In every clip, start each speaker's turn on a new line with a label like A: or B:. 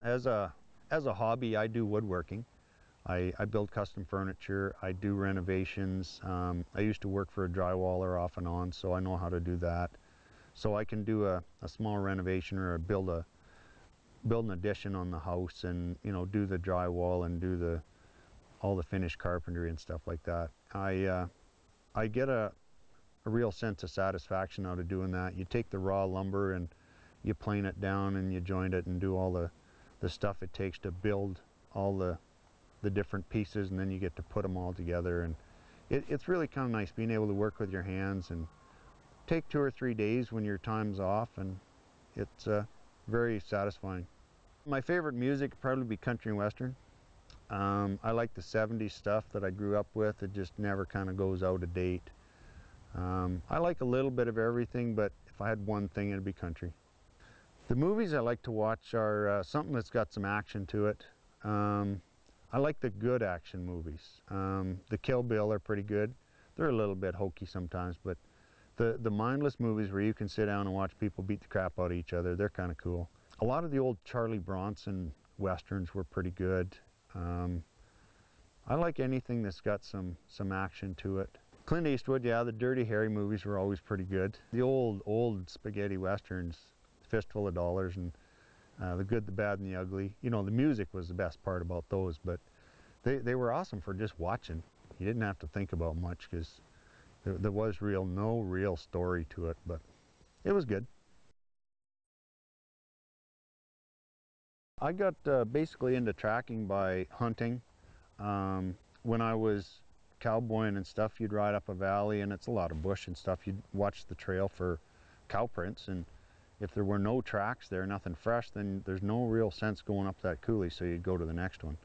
A: As a hobby, I do woodworking. I build custom furniture. I do renovations. I used to work for a drywaller off and on, so I know how to do that. So I can do a small renovation or build an addition on the house, and do the drywall and do all the finished carpentry and stuff like that. I get a real sense of satisfaction out of doing that. You take the raw lumber and you plane it down and you joint it and do all the stuff it takes to build all the different pieces, and then you get to put them all together, and it's really kind of nice being able to work with your hands and take 2 or 3 days when your time's off, and it's very satisfying. My favorite music would probably be country and western. I like the 70s stuff that I grew up with. It just never kind of goes out of date. I like a little bit of everything, but if I had one thing, it'd be country. The movies I like to watch are something that's got some action to it. I like the good action movies. The Kill Bill are pretty good. They're a little bit hokey sometimes, but the mindless movies where you can sit down and watch people beat the crap out of each other, they're kind of cool. A lot of the old Charlie Bronson westerns were pretty good. I like anything that's got some action to it. Clint Eastwood, yeah, the Dirty Harry movies were always pretty good. The old spaghetti westerns, Fistful of Dollars, and The Good, the Bad, and the Ugly. The music was the best part about those, but they were awesome for just watching. You didn't have to think about much because there was no real story to it, but it was good. I got basically into tracking by hunting. When I was cowboying and stuff, you'd ride up a valley and it's a lot of bush and stuff. You'd watch the trail for cow prints, and if there were no tracks there, nothing fresh, then there's no real sense going up that coulee, so you'd go to the next one.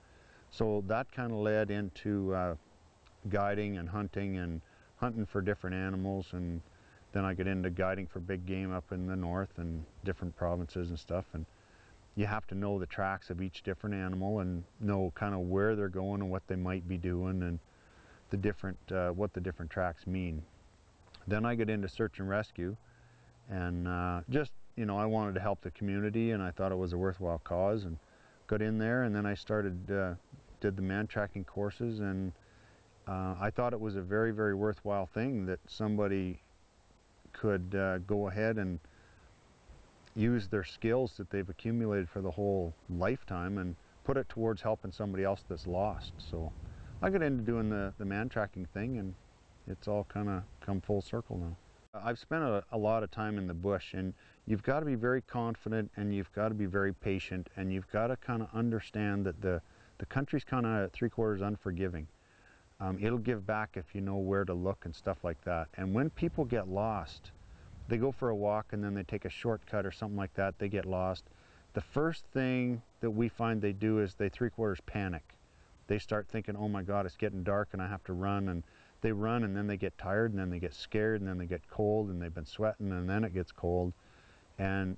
A: So that kind of led into guiding and hunting for different animals, and then I get into guiding for big game up in the north and different provinces and stuff. And you have to know the tracks of each different animal and know kind of where they're going and what they might be doing, and what the different tracks mean. Then I get into search and rescue, and I wanted to help the community, and I thought it was a worthwhile cause, and got in there, and then I did the man-tracking courses, and I thought it was a very, very worthwhile thing that somebody could go ahead and use their skills that they've accumulated for the whole lifetime and put it towards helping somebody else that's lost. So I got into doing the man-tracking thing, and it's all kind of come full circle now. I've spent a lot of time in the bush, and you've got to be very confident, and you've got to be very patient, and you've got to kind of understand that the country's kind of 3/4 unforgiving. It'll give back if you know where to look and stuff like that. And when people get lost, they go for a walk and then they take a shortcut or something like that, they get lost. The first thing that we find they do is they 3/4 panic. They start thinking, oh my God, it's getting dark and I have to run, and they run, and then they get tired, and then they get scared, and then they get cold, and they've been sweating, and then it gets cold. And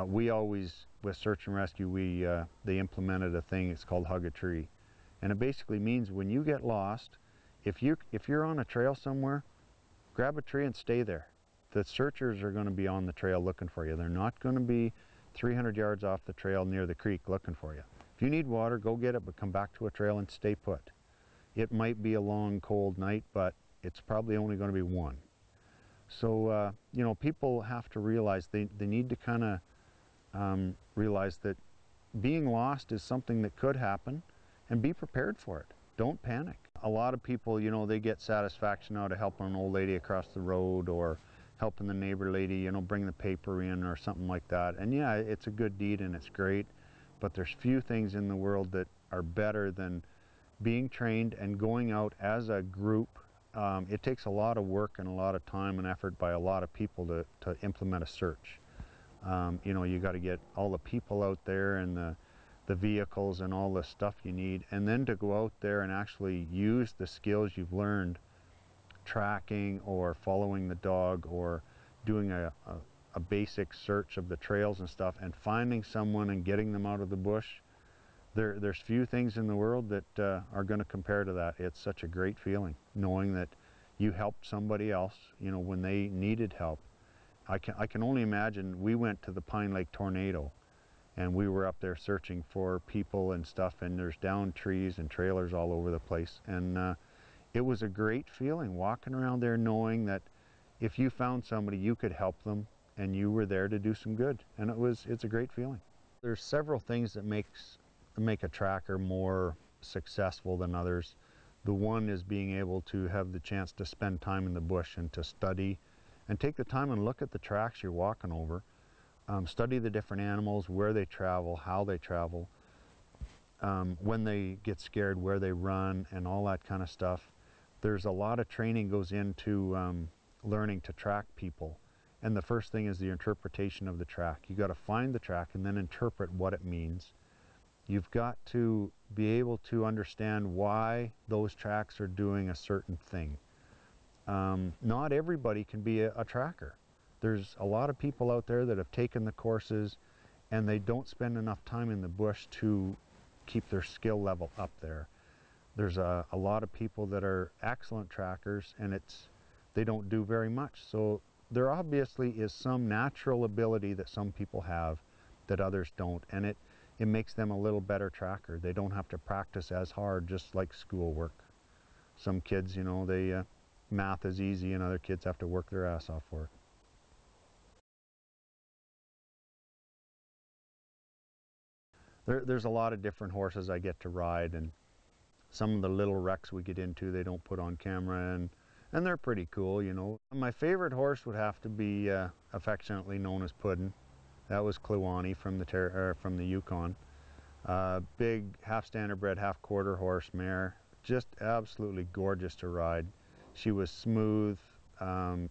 A: we always, with search and rescue, they implemented a thing, it's called Hug a Tree. And it basically means when you get lost, if you're on a trail somewhere, grab a tree and stay there. The searchers are going to be on the trail looking for you. They're not going to be 300 yards off the trail near the creek looking for you. If you need water, go get it, but come back to a trail and stay put. It might be a long, cold night, but it's probably only going to be one. So, people have to realize they need to kind of realize that being lost is something that could happen, and be prepared for it. Don't panic. A lot of people, they get satisfaction out of helping an old lady across the road, or helping the neighbor lady, bring the paper in or something like that. And yeah, it's a good deed and it's great, but there's few things in the world that are better than being trained and going out as a group. It takes a lot of work and a lot of time and effort by a lot of people to implement a search. You got to get all the people out there and the vehicles and all the stuff you need, and then to go out there and actually use the skills you've learned tracking or following the dog or doing a basic search of the trails and stuff, and finding someone and getting them out of the bush. There's few things in the world that are going to compare to that. It's such a great feeling knowing that you helped somebody else, when they needed help. I can only imagine. We went to the Pine Lake tornado, and we were up there searching for people and stuff, and there's downed trees and trailers all over the place. And it was a great feeling walking around there knowing that if you found somebody, you could help them and you were there to do some good. And it's a great feeling. There's several things that make a tracker more successful than others. The one is being able to have the chance to spend time in the bush and to study and take the time and look at the tracks you're walking over. Study the different animals, where they travel, how they travel, when they get scared, where they run, and all that kind of stuff. There's a lot of training goes into learning to track people. And the first thing is the interpretation of the track. You got to find the track and then interpret what it means. You've got to be able to understand why those tracks are doing a certain thing. Not everybody can be a tracker. There's a lot of people out there that have taken the courses and they don't spend enough time in the bush to keep their skill level up there. There's a lot of people that are excellent trackers and they don't do very much. So there obviously is some natural ability that some people have that others don't, and it makes them a little better tracker. They don't have to practice as hard, just like schoolwork. Some kids, you know, math is easy and other kids have to work their ass off for it. There's a lot of different horses I get to ride, and some of the little wrecks we get into they don't put on camera, and they're pretty cool, you know. My favorite horse would have to be affectionately known as Puddin'. That was Kluane from the Yukon. Big half standardbred, half quarter horse mare, just absolutely gorgeous to ride. She was smooth,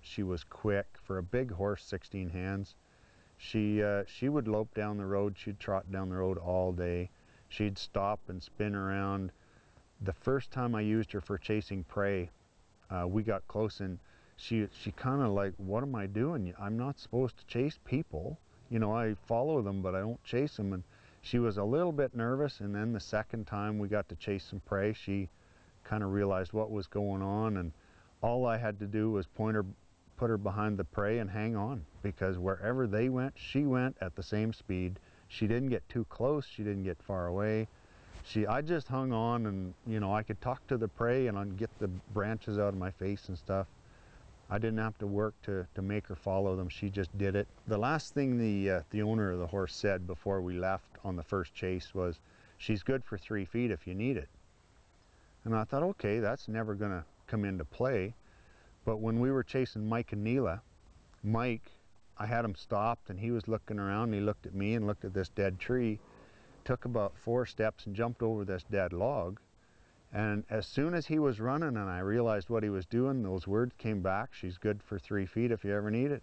A: she was quick for a big horse, 16 hands. She would lope down the road, she'd trot down the road all day. She'd stop and spin around. The first time I used her for chasing prey, we got close and she kind of like, what am I doing? I'm not supposed to chase people. You know, I follow them, but I don't chase them. And she was a little bit nervous, and then the second time we got to chase some prey, she kind of realized what was going on, and all I had to do was put her behind the prey and hang on, because wherever they went, she went at the same speed. She didn't get too close, she didn't get far away. I just hung on, and you know, I could talk to the prey and I'd get the branches out of my face and stuff. I didn't have to work to make her follow them. She just did it. The last thing the owner of the horse said before we left on the first chase was, "She's good for 3 feet if you need it." And I thought, okay, that's never going to come into play. But when we were chasing Mike and Neela, Mike, I had him stopped and he was looking around and he looked at me and looked at this dead tree, took about 4 steps and jumped over this dead log. And as soon as he was running and I realized what he was doing, those words came back, "She's good for 3 feet if you ever need it."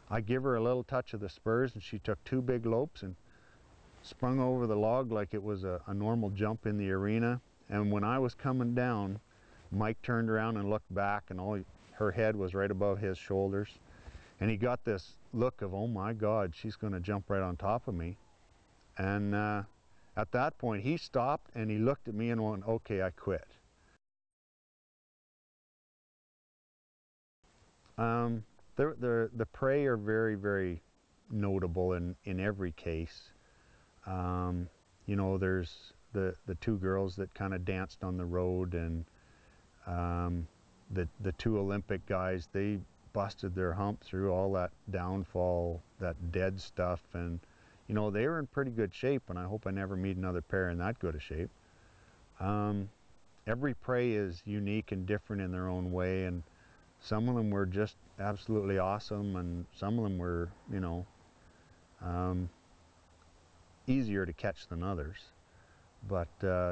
A: I give her a little touch of the spurs and she took 2 big lopes and sprung over the log like it was a normal jump in the arena. And when I was coming down, Mike turned around and looked back, and her head was right above his shoulders. And he got this look of, oh my God, she's going to jump right on top of me. And at that point, he stopped and he looked at me and went, okay, I quit. The prey are very, very notable in every case. You know, there's the 2 girls that kind of danced on the road, and the 2 Olympic guys, they busted their hump through all that downfall, that dead stuff, and you know, they were in pretty good shape, and I hope I never meet another pair in that good a shape. Every prey is unique and different in their own way, and some of them were just absolutely awesome, and some of them were, you know, easier to catch than others. But,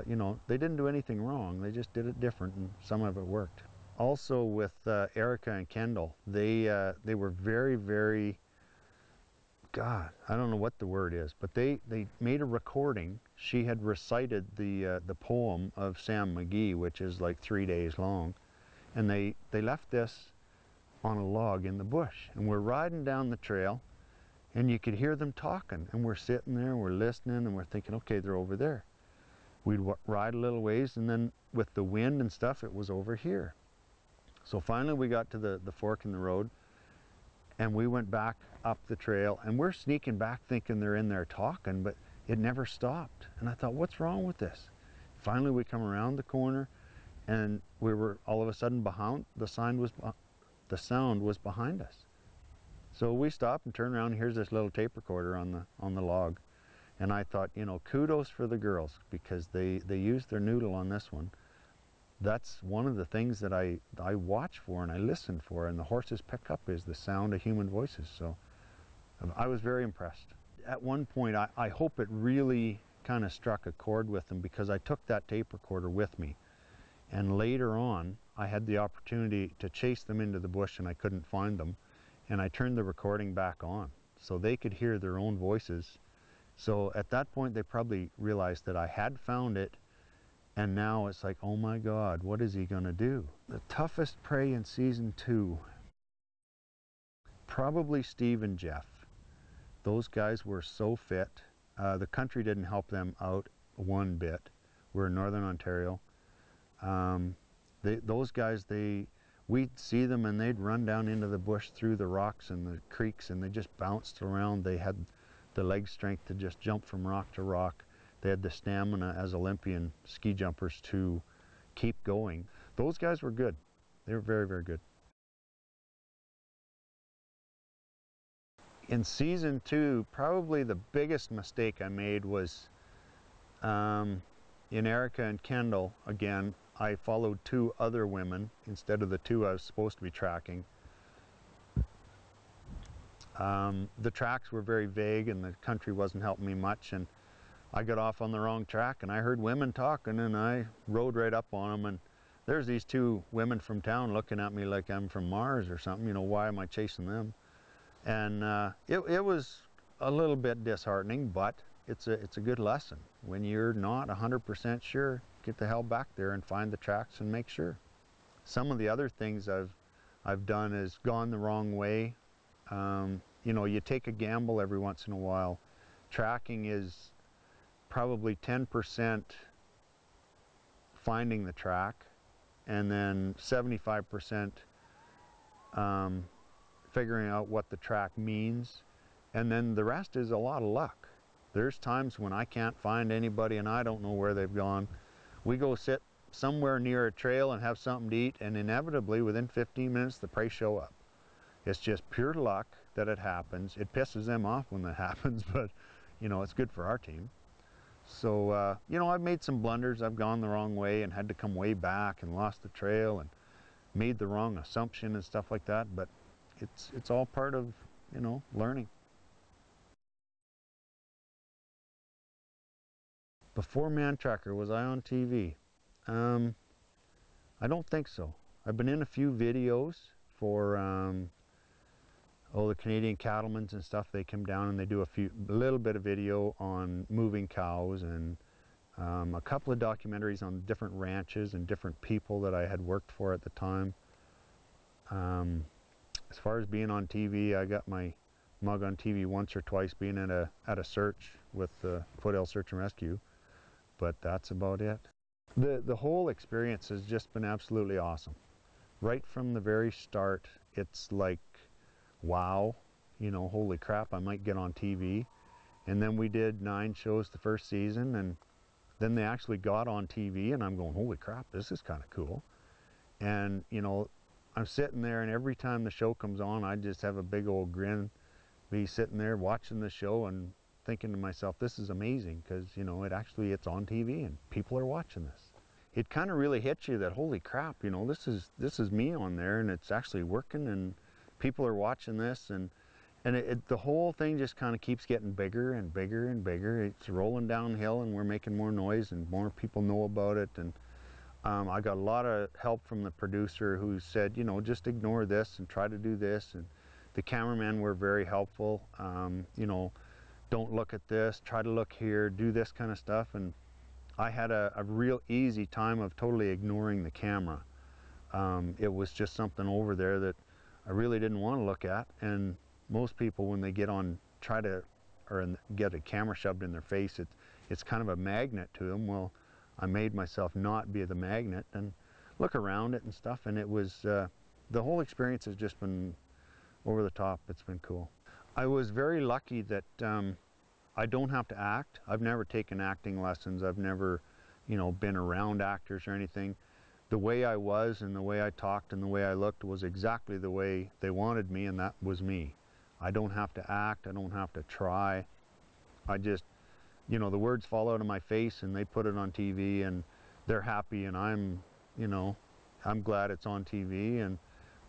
A: you know, they didn't do anything wrong. They just did it different, and some of it worked. Also with Erica and Kendall, they were very, very, God, I don't know what the word is, but they made a recording. She had recited the poem of Sam McGee, which is like 3 days long. And they left this on a log in the bush. And we're riding down the trail, and you could hear them talking. And we're sitting there, and we're listening, and we're thinking, okay, they're over there. We'd ride a little ways, and then with the wind and stuff, it was over here. So finally we got to the fork in the road, And we went back up the trail, and we're sneaking back thinking they're in there talking, but it never stopped. And I thought, what's wrong with this? Finally, we come around the corner, and we were all of a sudden behind, the sound was behind us. So we stopped and turned around, and here's this little tape recorder on the log. And I thought, you know, kudos for the girls, because they used their noodle on this one. That's one of the things that I watch for and I listen for, and the horses pick up is the sound of human voices. So I was very impressed. At one point, I hope it really kind of struck a chord with them, because I took that tape recorder with me. And later on, I had the opportunity to chase them into the bush and I couldn't find them. And I turned the recording back on so they could hear their own voices. So at that point, they probably realized that I had found it. And now it's like, oh my God, what is he gonna do? The toughest prey in season 2, probably Steve and Jeff. Those guys were so fit. The country didn't help them out one bit. We're in Northern Ontario. Those guys, we'd see them and they'd run down into the bush through the rocks and the creeks, and they just bounced around. They had the leg strength to just jump from rock to rock. They had the stamina as Olympian ski jumpers to keep going. Those guys were good. They were very, very good. In season 2, probably the biggest mistake I made was in Erica and Kendall. Again, I followed 2 other women instead of the 2 I was supposed to be tracking. The tracks were very vague and the country wasn't helping me much, and I got off on the wrong track and I heard women talking and I rode right up on them, and there's these 2 women from town looking at me like I'm from Mars or something, you know, why am I chasing them? And it was a little bit disheartening, but it's a good lesson. When you're not 100% sure, get the hell back there and find the tracks and make sure. Some of the other things I've done is gone the wrong way. You know, you take a gamble every once in a while. Tracking is probably 10% finding the track, and then 75% figuring out what the track means, and then the rest is a lot of luck. There's times when I can't find anybody and I don't know where they've gone. We go sit somewhere near a trail and have something to eat, and inevitably within 15 minutes the prey show up. It's just pure luck that it happens. It pisses them off when that happens, but you know, it's good for our team. So, you know, I've made some blunders. I've gone the wrong way and had to come way back and lost the trail and made the wrong assumption and stuff like that, but it's all part of, you know, learning. Before Mantracker, was I on TV? I don't think so. I've been in a few videos for the Canadian cattlemen's and stuff. They come down and they do a little bit of video on moving cows, and a couple of documentaries on different ranches and different people that I had worked for at the time. As far as being on TV, I got my mug on TV once or twice being at a search with Foothills Search and Rescue, but that's about it. The whole experience has just been absolutely awesome. Right from the very start, it's like, wow, you know, holy crap, I might get on TV. And then we did 9 shows the first season, and then they actually got on TV, and I'm going, holy crap, this is kind of cool. And, you know, I'm sitting there, and every time the show comes on, I just have a big old grin, be sitting there watching the show and thinking to myself, this is amazing, because, you know, it's on TV and people are watching this. It kind of really hits you that, holy crap, you know, this is me on there, and it's actually working, and people are watching this, and the whole thing just kind of keeps getting bigger and bigger and bigger. It's rolling downhill, and we're making more noise, and more people know about it. And I got a lot of help from the producer, who said, you know, just ignore this and try to do this. And the cameramen were very helpful. You know, don't look at this, try to look here, do this kind of stuff. And I had a real easy time of totally ignoring the camera. It was just something over there that I really didn't want to look at. And most people, when they get on, get a camera shoved in their face, it's kind of a magnet to them. Well, I made myself not be the magnet and look around it and stuff, and it was, the whole experience has just been over the top. It's been cool. I was very lucky that I don't have to act. I've never taken acting lessons. I've never, been around actors or anything. The way I was and the way I talked and the way I looked was exactly the way they wanted me, and that was me. I don't have to act. I don't have to try. I just, the words fall out of my face and they put it on TV and they're happy, and I'm glad it's on TV, and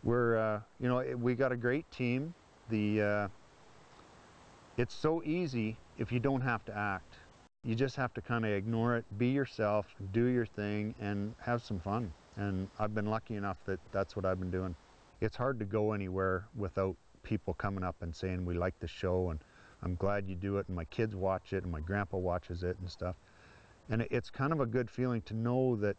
A: we got a great team. It's so easy if you don't have to act. You just have to kind of ignore it, be yourself, do your thing, and have some fun. And I've been lucky enough that that's what I've been doing. It's hard to go anywhere without people coming up and saying, we like the show, and I'm glad you do it, and my kids watch it, and my grandpa watches it and stuff. And it's kind of a good feeling to know that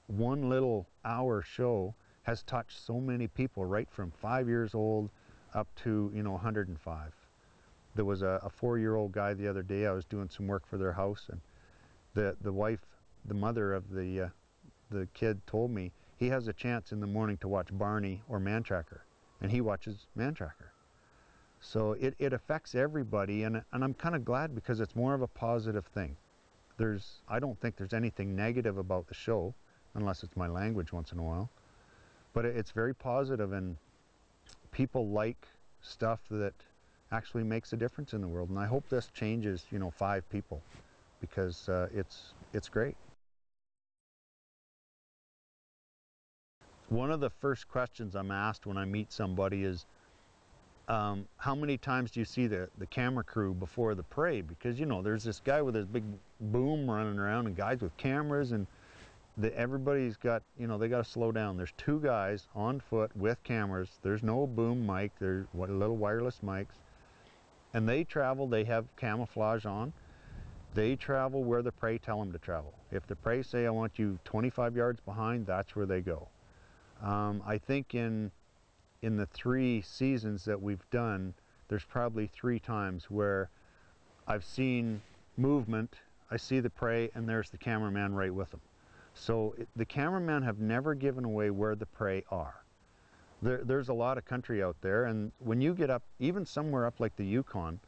A: one little hour show has touched so many people, right from 5 years old up to 105. There was a 4-year-old guy the other day. I was doing some work for their house, and the wife, the mother of the kid, told me he has a chance in the morning to watch Barney or Mantracker, and he watches Mantracker. So it affects everybody, and I'm kind of glad, because it's more of a positive thing. I don't think there's anything negative about the show, unless it's my language once in a while. But it's very positive, and people like stuff that actually makes a difference in the world. And I hope this changes, 5 people, because it's great. One of the first questions I'm asked when I meet somebody is, how many times do you see the camera crew before the parade? Because, there's this guy with his big boom running around, and guys with cameras, and everybody's got, they got to slow down. There's 2 guys on foot with cameras. There's no boom mic. There's little wireless mics. And they travel, they have camouflage on. They travel where the prey tell them to travel. If the prey say, I want you 25 yards behind, that's where they go. I think in the 3 seasons that we've done, there's probably 3 times where I've seen movement, I see the prey, and there's the cameraman right with them. So the cameramen have never given away where the prey are. There's a lot of country out there, and when you get up, even somewhere up like the Yukon,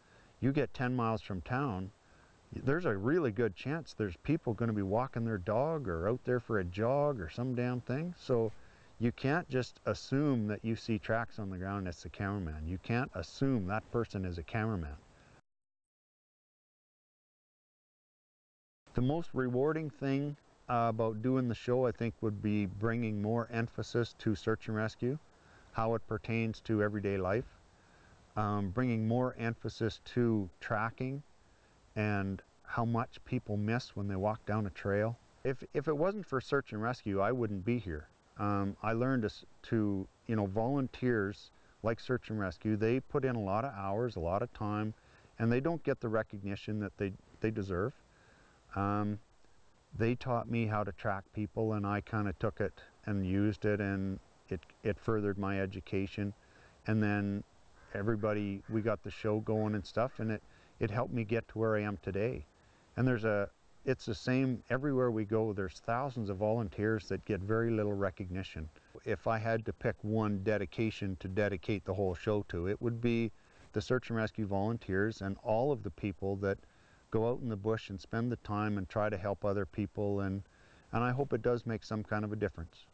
A: you get 10 miles from town, there's a really good chance there's people going to be walking their dog or out there for a jog or some damn thing. So you can't just assume that you see tracks on the ground and it's the cameraman. You can't assume that person is a cameraman. The most rewarding thing about doing the show, I think, would be bringing more emphasis to search and rescue, how it pertains to everyday life, bringing more emphasis to tracking and how much people miss when they walk down a trail. If it wasn't for search and rescue, I wouldn't be here. I learned volunteers like search and rescue, they put in a lot of hours, a lot of time, and they don't get the recognition that they deserve. They taught me how to track people, and I kind of took it and used it, and it furthered my education. And then we got the show going and stuff, and it helped me get to where I am today. And it's the same everywhere we go. There's thousands of volunteers that get very little recognition. If I had to pick one dedication to dedicate the whole show to, it would be the search and rescue volunteers and all of the people that go out in the bush and spend the time and try to help other people, and I hope it does make some kind of a difference.